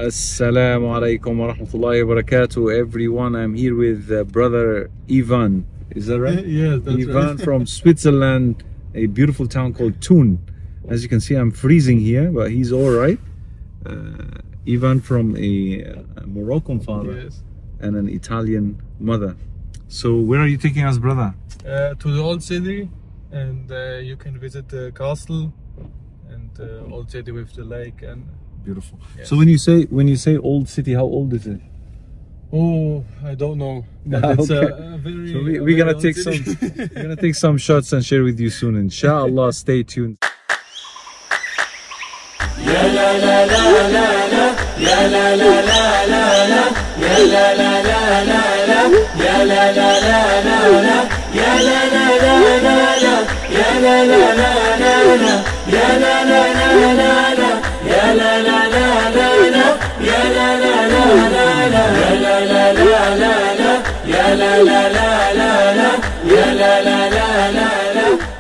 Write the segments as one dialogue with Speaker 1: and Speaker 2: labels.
Speaker 1: Assalamu alaikum wa rahmatullahi wa barakatuh, everyone. I'm here with brother Ivan. Is that right?
Speaker 2: Yes, that's
Speaker 1: Ivan
Speaker 2: right.
Speaker 1: from Switzerland, a beautiful town called Thun. As you can see, I'm freezing here, but he's all right. Ivan from a Moroccan father
Speaker 2: Yes.
Speaker 1: and an Italian mother. So where are you taking us, brother?
Speaker 2: To the old city, and you can visit the castle and old city with the lake and.
Speaker 1: Beautiful.
Speaker 2: Yes.
Speaker 1: So when you say old city, how old is it?
Speaker 2: Oh, I don't know, but it's
Speaker 1: Okay.
Speaker 2: a very.
Speaker 1: So we're
Speaker 2: very
Speaker 1: gonna
Speaker 2: old
Speaker 1: take
Speaker 2: city.
Speaker 1: we're gonna take some shots and share with you soon, inshallah. Stay tuned.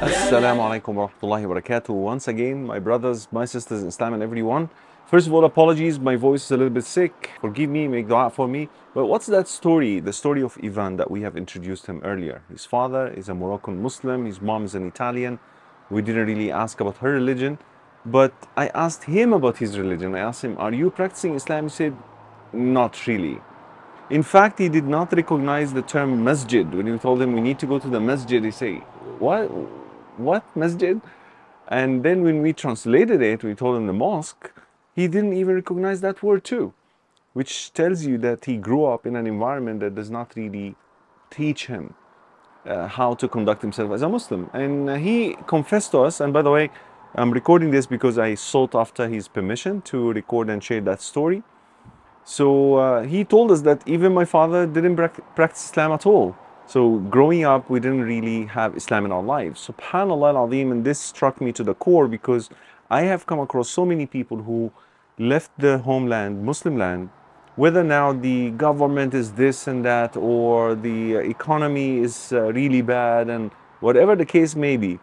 Speaker 1: Assalamu alaikum wa rahmatullahi wa barakatuh. Once again, my brothers, my sisters in Islam and everyone. First of all, apologies, my voice is a little bit sick. Forgive me, make dua for me. But what's that story? The story of Ivan that we have introduced him earlier. His father is a Moroccan Muslim, his mom is an Italian. We didn't really ask about her religion, but I asked him about his religion. I asked him, are you practicing Islam? He said, not really. In fact, he did not recognize the term masjid. When we told him we need to go to the masjid, he said, what masjid? And then when we translated it, we told him the mosque, he didn't even recognize that word too, which tells you that he grew up in an environment that does not really teach him how to conduct himself as a Muslim. And he confessed to us, and by the way, I'm recording this because I sought after his permission to record and share that story. So he told us that even my father didn't practice Islam at all. So growing up, we didn't really have Islam in our lives. Subhanallah al-Azim, and this struck me to the core because I have come across so many people who left their homeland, Muslim land, whether now the government is this and that or the economy is really bad, and whatever the case may be,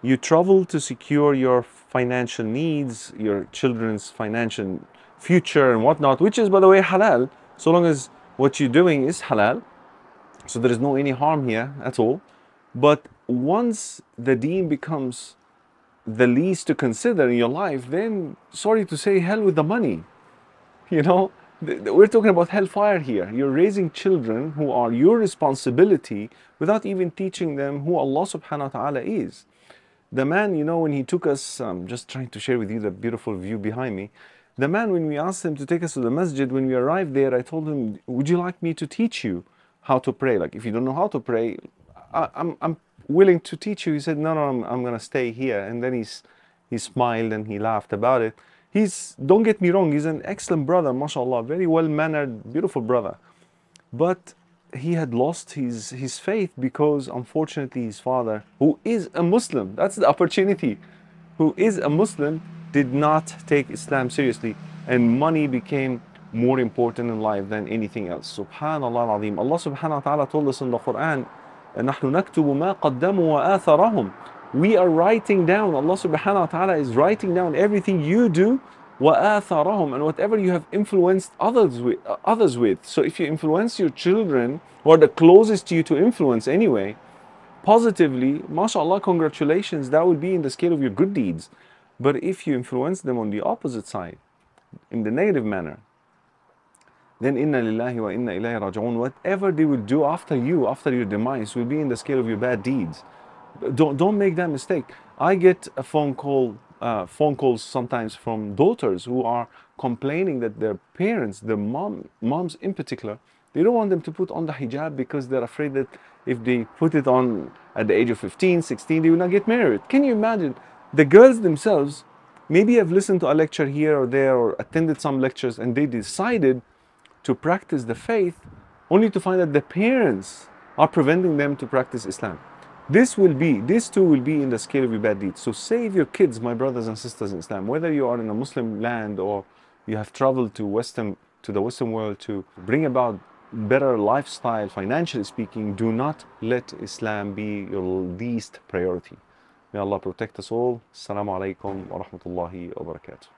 Speaker 1: you travel to secure your financial needs, your children's financial future and whatnot, which is, by the way, halal, so long as what you're doing is halal. So there is no any harm here at all. But once the deen becomes the least to consider in your life, then sorry to say, hell with the money. You know, we're talking about hellfire here. You're raising children who are your responsibility without even teaching them who Allah subhanahu wa ta'ala is. The man, you know, when he took us, just trying to share with you the beautiful view behind me. The man, when we asked him to take us to the masjid, when we arrived there, I told him, would you like me to teach you how to pray? Like, if you don't know how to pray, I'm willing to teach you. He said, no, I'm going to stay here. And then he smiled and he laughed about it. Don't get me wrong, he's an excellent brother, mashallah, very well-mannered, beautiful brother. But he had lost his faith because, unfortunately, his father, who is a Muslim, that's the opportunity, who is a Muslim, did not take Islam seriously, and money became more important in life than anything else. Subhanallah al-Azim. Allah subhanahu wa ta'ala told us in the Quran, نَحْنُ نَكْتُبُ مَا قَدَّمُوا وَآثَرَهُم. We are writing down, Allah subhanahu wa ta'ala is writing down everything you do, وَآثَرَهُم, and whatever you have influenced others with. So if you influence your children, or the closest to you to influence anyway, positively, mashallah, congratulations, that would be in the scale of your good deeds. But if you influence them on the opposite side, in the negative manner, then inna lillahi wa inna ilayhi raji'un, whatever they will do after you, after your demise, will be in the scale of your bad deeds. Don't make that mistake. I get a phone calls sometimes from daughters who are complaining that their parents, their moms in particular, they don't want them to put on the hijab because they're afraid that if they put it on at the age of 15, 16, they will not get married. Can you imagine? The girls themselves maybe have listened to a lecture here or there or attended some lectures, and they decided to practice the faith only to find that the parents are preventing them to practice Islam. This too will be in the scale of your bad deeds. So save your kids, my brothers and sisters in Islam, whether you are in a Muslim land or you have traveled to the Western world to bring about better lifestyle, financially speaking. Do not let Islam be your least priority. May Allah protect us all. Assalamu alaikum wa rahmatullahi wa barakatuh.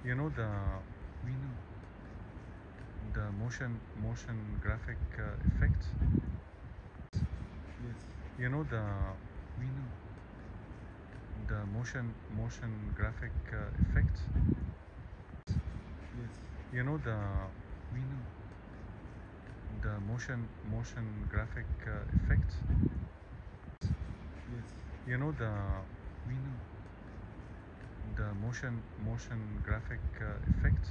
Speaker 1: You know the motion graphic effect. You know the motion graphic effect. You know the motion graphic effect. You know the motion graphic effect.